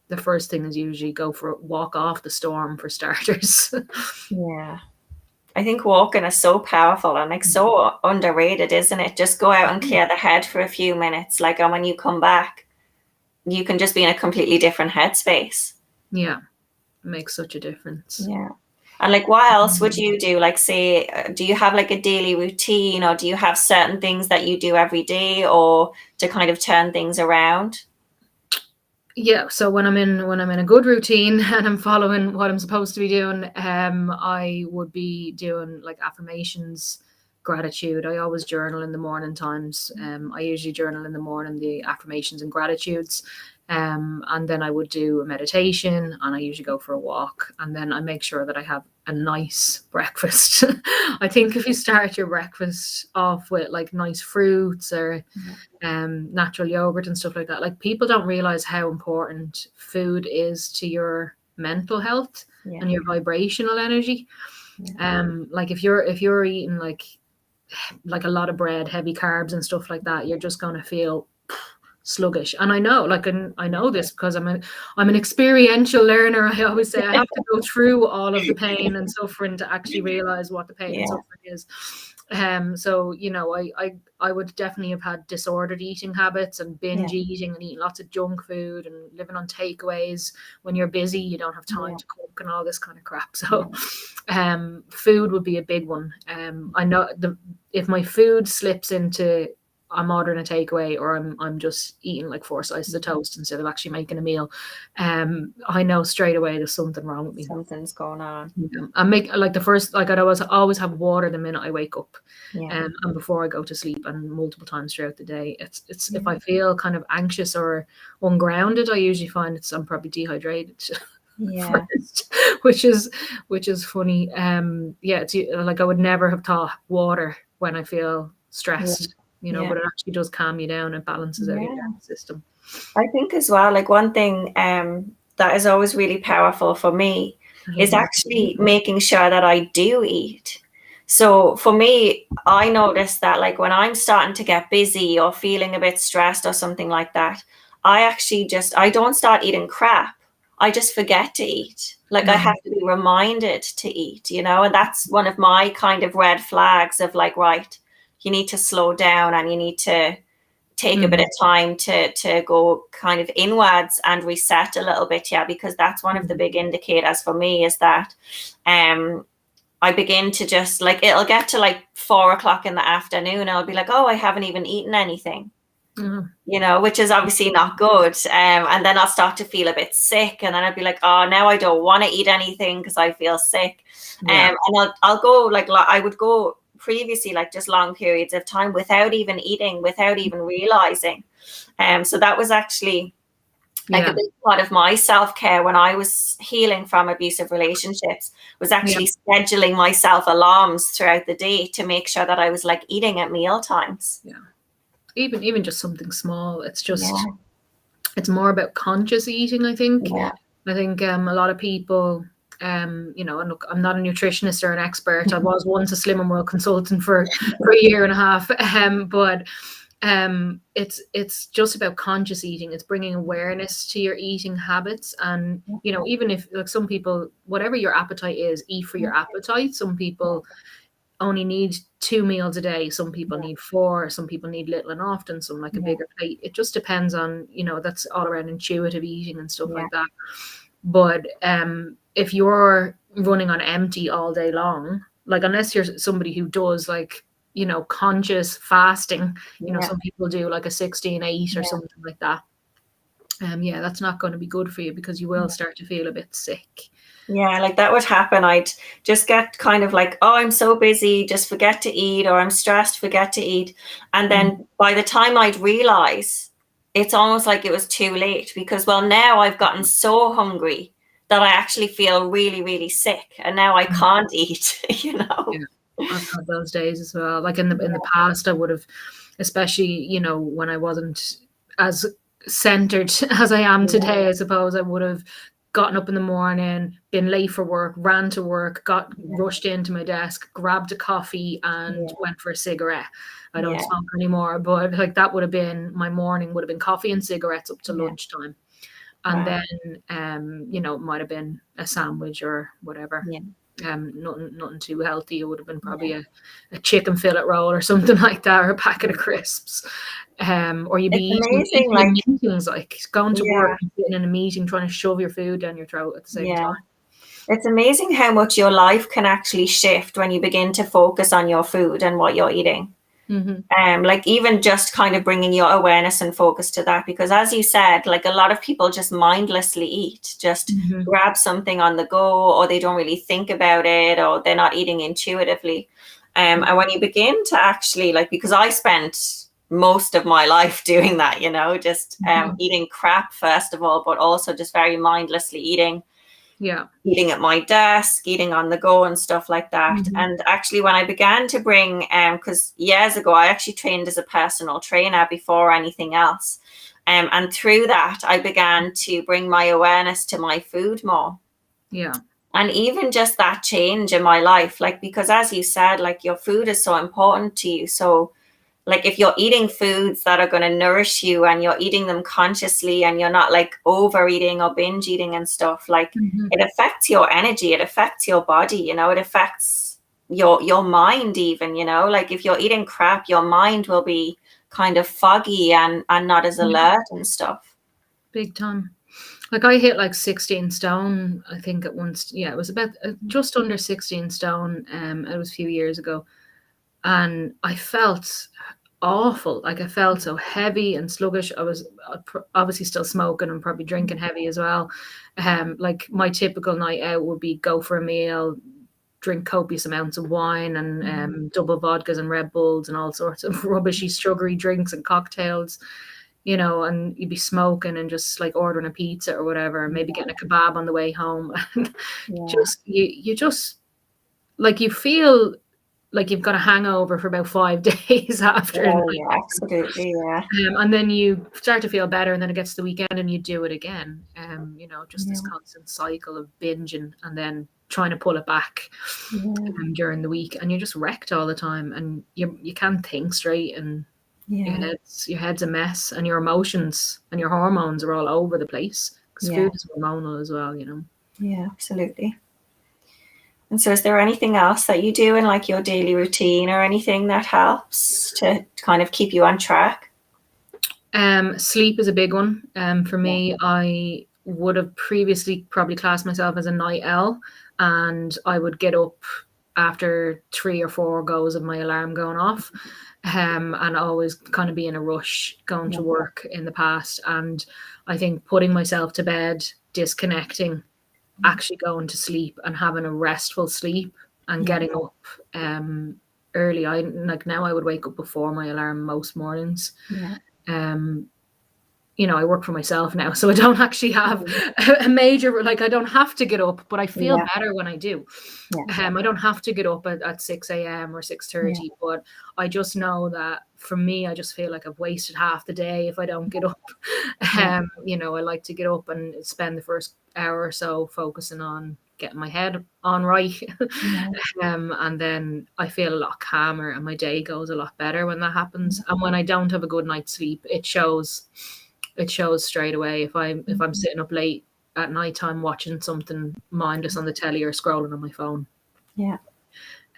the first thing is usually go for a walk off the storm, for starters. I think walking is so powerful and like so underrated, isn't it? Just go out and clear the head for a few minutes, like, and when you come back, you can just be in a completely different headspace. Yeah, it makes such a difference. Yeah. And like, what else would you do? Like, say, do you have like a daily routine, or do you have certain things that you do every day, or to kind of turn things around? Yeah, so when I'm in a good routine and I'm following what I'm supposed to be doing, I would be doing like affirmations, gratitude. I always journal in the morning times. I usually journal in the morning, the affirmations and gratitudes. And then I would do a meditation, and I usually go for a walk, and then I make sure that I have a nice breakfast. I think if you start your breakfast off with like nice fruits or natural yogurt and stuff like that, like, people don't realize how important food is to your mental health and your vibrational energy. Like, if you're eating like a lot of bread, heavy carbs and stuff like that, you're just going to feel sluggish. And I know, like, I know this because I'm an experiential learner. I always say I have to go through all of the pain and suffering to actually realize what the pain and suffering is. So, you know, I would definitely have had disordered eating habits and binge eating and eating lots of junk food and living on takeaways. When you're busy, you don't have time to cook and all this kind of crap. So food would be a big one. I know if my food slips into I'm ordering a takeaway, or I'm just eating like 4 slices of toast instead of actually making a meal, I know straight away there's something wrong with me. Something's going on. I make like I'd always have water the minute I wake up, and before I go to sleep, and multiple times throughout the day. It's if I feel kind of anxious or ungrounded, I usually find I'm probably dehydrated. First, which is funny. It's like I would never have thought water when I feel stressed. You know, but it actually does calm you down and balances out your nervous system. I think as well, like, one thing that is always really powerful for me is actually making sure that I do eat. So for me, I notice that, like, when I'm starting to get busy or feeling a bit stressed or something like that, I don't start eating crap. I just forget to eat. Like I have to be reminded to eat, you know, and that's one of my kind of red flags of like, right, you need to slow down and you need to take a bit of time to go kind of inwards and reset a little bit, yeah, because that's one of the big indicators for me is that I begin to just like, it'll get to like 4 o'clock in the afternoon and I'll be like, oh, I haven't even eaten anything. You know, which is obviously not good. And then I'll start to feel a bit sick, and then I'll be like, oh, now I don't want to eat anything because I feel sick. And I'll go like I would go previously, like just long periods of time without even eating, without even realizing. So that was actually like a big part of my self-care when I was healing from abusive relationships, was actually scheduling myself alarms throughout the day to make sure that I was like eating at meal times. Even just something small. It's just it's more about conscious eating, I think. I think a lot of people, you know, and look, I'm not a nutritionist or an expert. I was once a Slim and World consultant for a year and a half, but it's just about conscious eating. It's bringing awareness to your eating habits, and you know, even if like some people, whatever your appetite is, eat for your appetite. Some people only need 2 meals a day. Some people need 4. Some people need little and often. Some like a bigger plate. It just depends on, you know, that's all around intuitive eating and stuff like that. But if you're running on empty all day long, like unless you're somebody who does like, you know, conscious fasting, you know, some people do like a 16-8 or something like that. That's not going to be good for you because you will start to feel a bit sick. Yeah, like that would happen. I'd just get kind of like, oh, I'm so busy, just forget to eat, or I'm stressed, forget to eat. And then by the time I'd realize, it's almost like it was too late because, well, now I've gotten so hungry that I actually feel really, really sick. And now I can't eat, you know? Yeah, I've had those days as well. Like in the past, I would have, especially, you know, when I wasn't as centered as I am today, I suppose I would have gotten up in the morning, been late for work, ran to work, got rushed into my desk, grabbed a coffee and went for a cigarette. I don't smoke anymore, but like that would have been my morning, would have been coffee and cigarettes up to lunchtime. And then, you know, it might have been a sandwich or whatever. Nothing too healthy. It would have been probably a chicken fillet roll or something like that, or a packet of crisps. Or you'd be eating like meetings, like going to work and sitting in a meeting trying to shove your food down your throat at the same time. It's amazing how much your life can actually shift when you begin to focus on your food and what you're eating. Like even just kind of bringing your awareness and focus to that, because as you said, like a lot of people just mindlessly eat, just grab something on the go, or they don't really think about it, or they're not eating intuitively. And when you begin to actually, like, because I spent most of my life doing that, you know, just eating crap first of all, but also just very mindlessly eating. Eating at my desk, eating on the go and stuff like that. And actually when I began to bring, because years ago I actually trained as a personal trainer before anything else. And through that I began to bring my awareness to my food more. And even just that change in my life, like, because as you said, like your food is so important to you. So like if you're eating foods that are going to nourish you and you're eating them consciously and you're not like overeating or binge eating and stuff, like it affects your energy, it affects your body, you know, it affects your mind even, you know, like if you're eating crap, your mind will be kind of foggy and not as alert and stuff. Big time. Like I hit like 16 stone, I think at once. Yeah, it was about just under 16 stone. It was a few years ago. And I felt awful. Like I felt so heavy and sluggish. I was obviously still smoking and probably drinking heavy as well. Like my typical night out would be go for a meal, drink copious amounts of wine and double vodkas and Red Bulls and all sorts of rubbishy sugary drinks and cocktails, you know, and you'd be smoking and just like ordering a pizza or whatever, and maybe getting a kebab on the way home. Just you just like you feel like you've got a hangover for about 5 days after. Absolutely, and then you start to feel better, and then it gets to the weekend and you do it again. You know, just this constant cycle of binging and then trying to pull it back during the week, and you're just wrecked all the time, and you can't think straight, and your head's a mess, and your emotions and your hormones are all over the place because food is hormonal as well, you know. Yeah, absolutely. And so is there anything else that you do in like your daily routine or anything that helps to kind of keep you on track? Sleep is a big one. For me, I would have previously probably classed myself as a night owl, and I would get up after 3 or 4 goes of my alarm going off, and always kind of be in a rush going to work in the past. And I think putting myself to bed, disconnecting, actually going to sleep and having a restful sleep and getting up early. I like now I would wake up before my alarm most mornings. You know, I work for myself now, so I don't actually have a major, like I don't have to get up, but I feel better when I do. I don't have to get up at 6 a.m. or 6:30, but I just know that for me, I just feel like I've wasted half the day if I don't get up. You know, I like to get up and spend the first hour or so focusing on getting my head on right. And then I feel a lot calmer and my day goes a lot better when that happens. And when I don't have a good night's sleep, it shows straight away. If I'm sitting up late at nighttime watching something mindless on the telly or scrolling on my phone.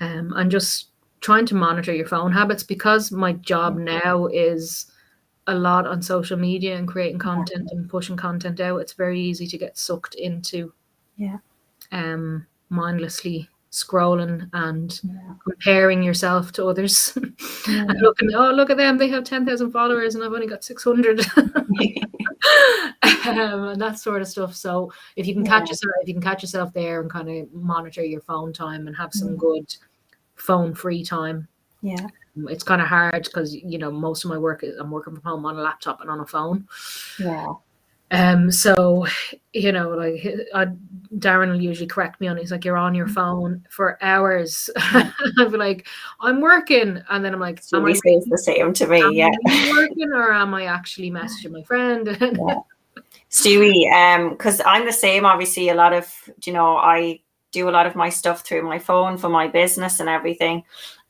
And just trying to monitor your phone habits, because my job now is a lot on social media and creating content and pushing content out. It's very easy to get sucked into mindlessly scrolling and comparing yourself to others and looking, oh, look at them, they have 10,000 followers and I've only got 600. And that sort of stuff. So if you can catch yourself there and kind of monitor your phone time and have some good phone free time. It's kind of hard because, you know, most of my work I'm working from home on a laptop and on a phone. So, you know, like Darren will usually correct me on, he's like, you're on your phone for hours. I'd be like, I'm working. And then I'm like, He says the same to me. Am I working or am I actually messaging my friend? Stewie, because I'm the same, obviously, a lot of, you know, I do a lot of my stuff through my phone for my business and everything.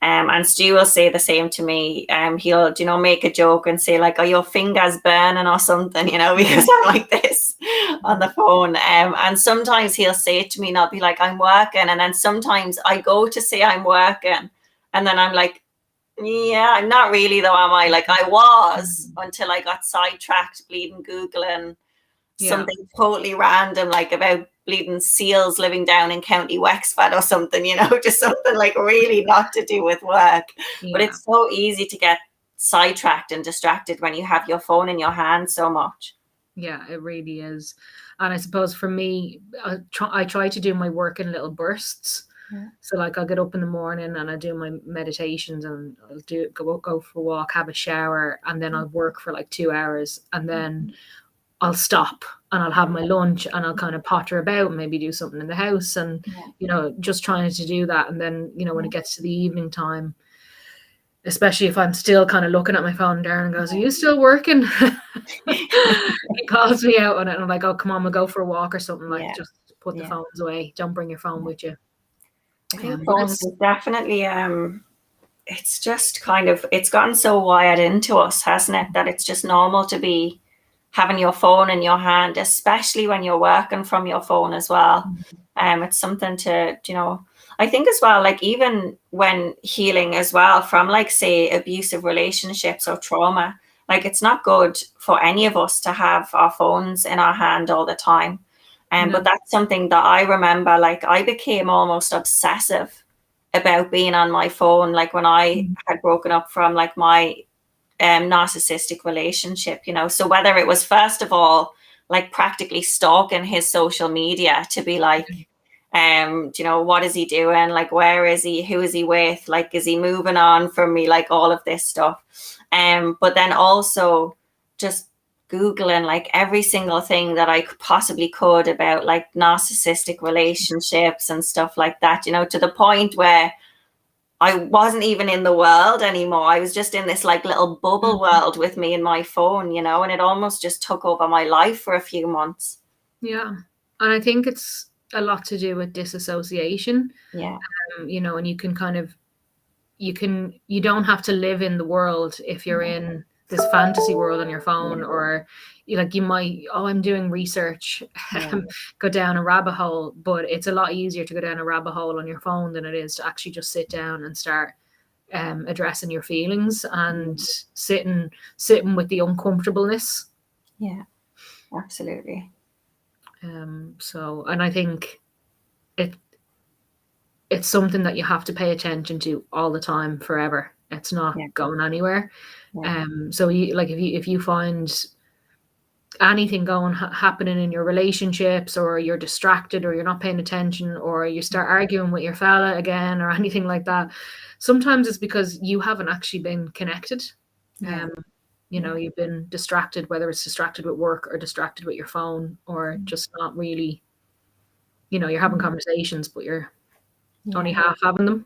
And Stu will say the same to me. He'll, you know, make a joke and say like, "Are your fingers burning or something?" You know, because I'm like this on the phone. And sometimes he'll say it to me and I'll be like, "I'm working," and then sometimes I go to say I'm working, and then I'm like, "Yeah, I'm not really though, am I?" Like I was until I got sidetracked, bleeding Googling something totally random, like about bleeding seals living down in County Wexford or something, you know, just something like really not to do with work. But it's so easy to get sidetracked and distracted when you have your phone in your hand so much. Yeah, it really is. And I suppose for me, I try to do my work in little bursts. So like I'll get up in the morning and I do my meditations and I'll go for a walk, have a shower, and then I'll work for like 2 hours, and then I'll stop and I'll have my lunch and I'll kind of potter about, maybe do something in the house, and you know, just trying to do that. And then, you know, when it gets to the evening time, especially if I'm still kind of looking at my phone, Darren goes, "Are you still working?" He calls me out on it and I'm like, "Oh, come on, we'll go for a walk or something." Like just put the phones away. Don't bring your phone with you. I think phones is definitely it's just kind of, it's gotten so wired into us, hasn't it, that it's just normal to be having your phone in your hand, especially when you're working from your phone as well. It's something to, you know, I think as well, like even when healing as well from like, say, abusive relationships or trauma, like it's not good for any of us to have our phones in our hand all the time. But that's something that I remember, like I became almost obsessive about being on my phone. Like when I had broken up from like my narcissistic relationship, you know, so whether it was first of all like practically stalking his social media to be like, you know, what is he doing, like where is he, who is he with, like is he moving on from me, like all of this stuff, but then also just Googling like every single thing that I possibly could about like narcissistic relationships and stuff like that, you know, to the point where I wasn't even in the world anymore. I was just in this like little bubble world with me and my phone, you know, and it almost just took over my life for a few months. Yeah. And I think it's a lot to do with disassociation. You know, and you can kind of, you don't have to live in the world if you're in this fantasy world on your phone, or you might, I'm doing research, go down a rabbit hole, but it's a lot easier to go down a rabbit hole on your phone than it is to actually just sit down and start addressing your feelings and sitting with the uncomfortableness. Yeah, absolutely. So, and I think it's something that you have to pay attention to all the time, forever. It's not going anywhere. So if you find anything happening in your relationships, or you're distracted, or you're not paying attention, or you start arguing with your fella again, or anything like that, sometimes it's because you haven't actually been connected. You've been distracted, whether it's distracted with work or distracted with your phone, or just not really, you're having conversations, but you're only half having them.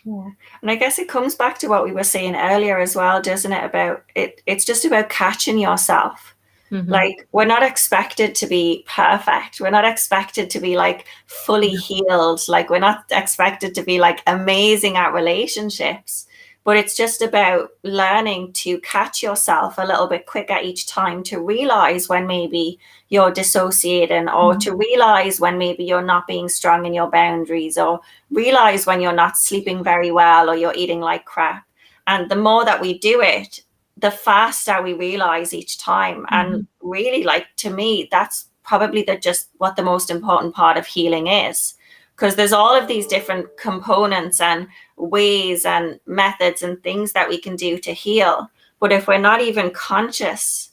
Yeah. And I guess it comes back to what we were saying earlier as well, doesn't it? About it's just about catching yourself. Like, we're not expected to be perfect. We're not expected to be like fully healed. Like, we're not expected to be like amazing at relationships. But it's just about learning to catch yourself a little bit quicker each time, to realize when maybe you're dissociating, or to realize when maybe you're not being strong in your boundaries, or realize when you're not sleeping very well, or you're eating like crap. And the more that we do it, the faster we realize each time. And really, like, to me, that's probably just what the most important part of healing is. Because there's all of these different components and ways and methods and things that we can do to heal. But if we're not even conscious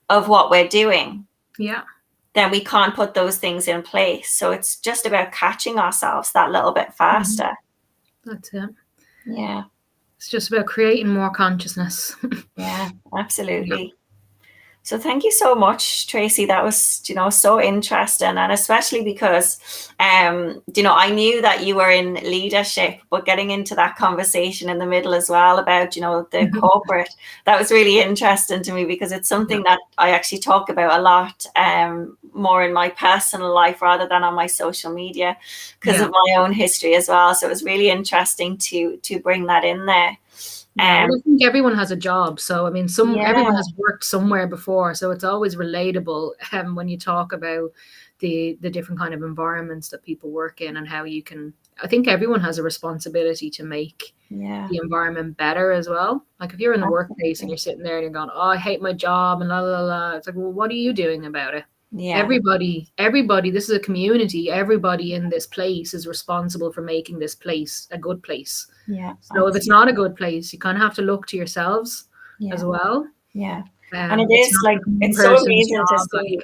of what we're doing, then we can't put those things in place. So it's just about catching ourselves that little bit faster. That's it. Yeah. It's just about creating more consciousness. Yeah, absolutely. So thank you so much, Tracy. That was, so interesting. And especially because, I knew that you were in leadership, but getting into that conversation in the middle as well about, the corporate, that was really interesting to me, because it's something that I actually talk about a lot, more in my personal life rather than on my social media, because of my own history as well. So it was really interesting to bring that in there. I think everyone has a job. So, I mean, everyone has worked somewhere before. So it's always relatable when you talk about the different kind of environments that people work in, and how you can, I think everyone has a responsibility to make the environment better as well. Like, if you're in the workplace and you're sitting there and you're going, I hate my job and la, la, la, it's like, well, what are you doing about it? Everybody, this is a community. Everybody in this place is responsible for making this place a good place. So if it's not a good place, you kind of have to look to yourselves as well. And it is like, it's so amazing to see.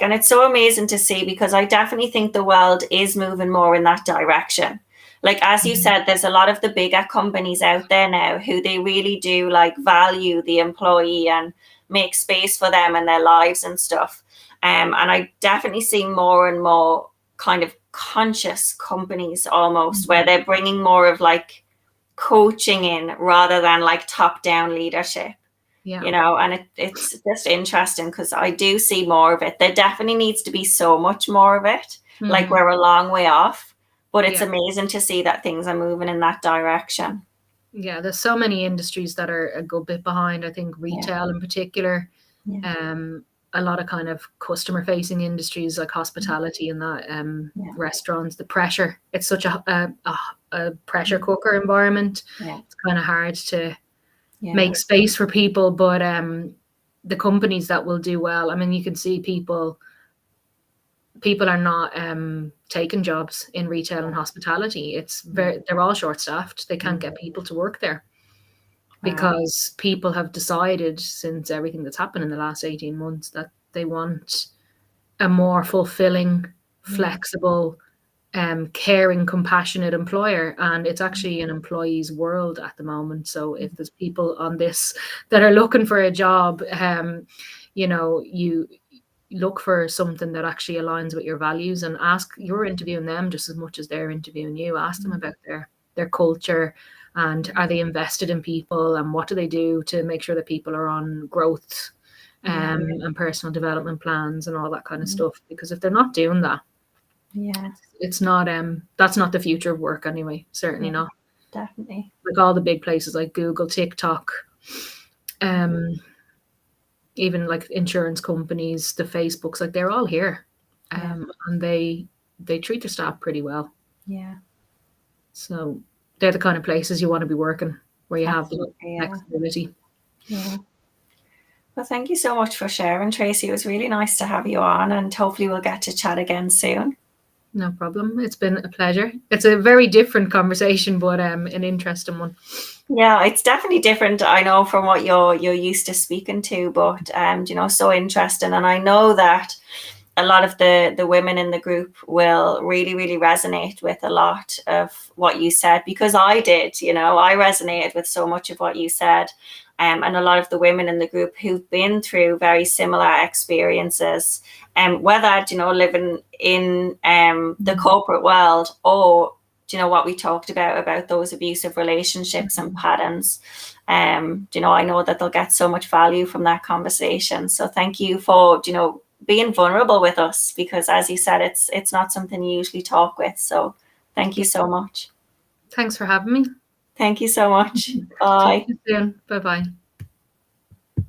And it's so amazing to see, because I definitely think the world is moving more in that direction. Like, as you said, there's a lot of the bigger companies out there now who they really do like value the employee and make space for them in their lives and stuff. And I definitely see more and more kind of conscious companies almost, where they're bringing more of like coaching in rather than like top-down leadership. And it's just interesting, because I do see more of it. There definitely needs to be so much more of it. Like, we're a long way off, but it's amazing to see that things are moving in that direction. Yeah, there's so many industries that are a good bit behind. I think retail in particular, a lot of kind of customer facing industries like hospitality and that, restaurants, the pressure, it's such a pressure cooker environment. It's kind of hard to make space for people, but the companies that will do well, I mean, you can see people are not taking jobs in retail and hospitality. They're all short staffed. They can't get people to work there, because people have decided, since everything that's happened in the last 18 months, that they want a more fulfilling, flexible, caring, compassionate employer. And it's actually an employee's world at the moment. So if there's people on this that are looking for a job, you look for something that actually aligns with your values, and you're interviewing them just as much as they're interviewing you. Ask them about their culture, and are they invested in people, and what do they do to make sure that people are on growth and personal development plans and all that kind of stuff. Because if they're not doing that, it's not that's not the future of work anyway. Certainly not. Definitely. Like all the big places like Google, TikTok, Even like insurance companies, the Facebooks, like they're all here, and they treat their staff pretty well. Yeah. So they're the kind of places you want to be working, where you have the Absolutely, flexibility. Yeah. Well, thank you so much for sharing, Tracy. It was really nice to have you on, and hopefully we'll get to chat again soon. No problem. It's been a pleasure. It's a very different conversation, but an interesting one. Yeah, it's definitely different, I know, from what you're used to speaking to, but you know, so interesting. And I know that a lot of the women in the group will really, really resonate with a lot of what you said, because I did, you know, I resonated with so much of what you said. And a lot of the women in the group who've been through very similar experiences, whether, you know, living in the corporate world, or, you know, what we talked about those abusive relationships and patterns. You know, I know that they'll get so much value from that conversation. So thank you for, you know, being vulnerable with us, because as you said, it's not something you usually talk with. So thank you so much. Thanks for having me. Thank you so much. Talk Bye. to you soon. Bye-bye.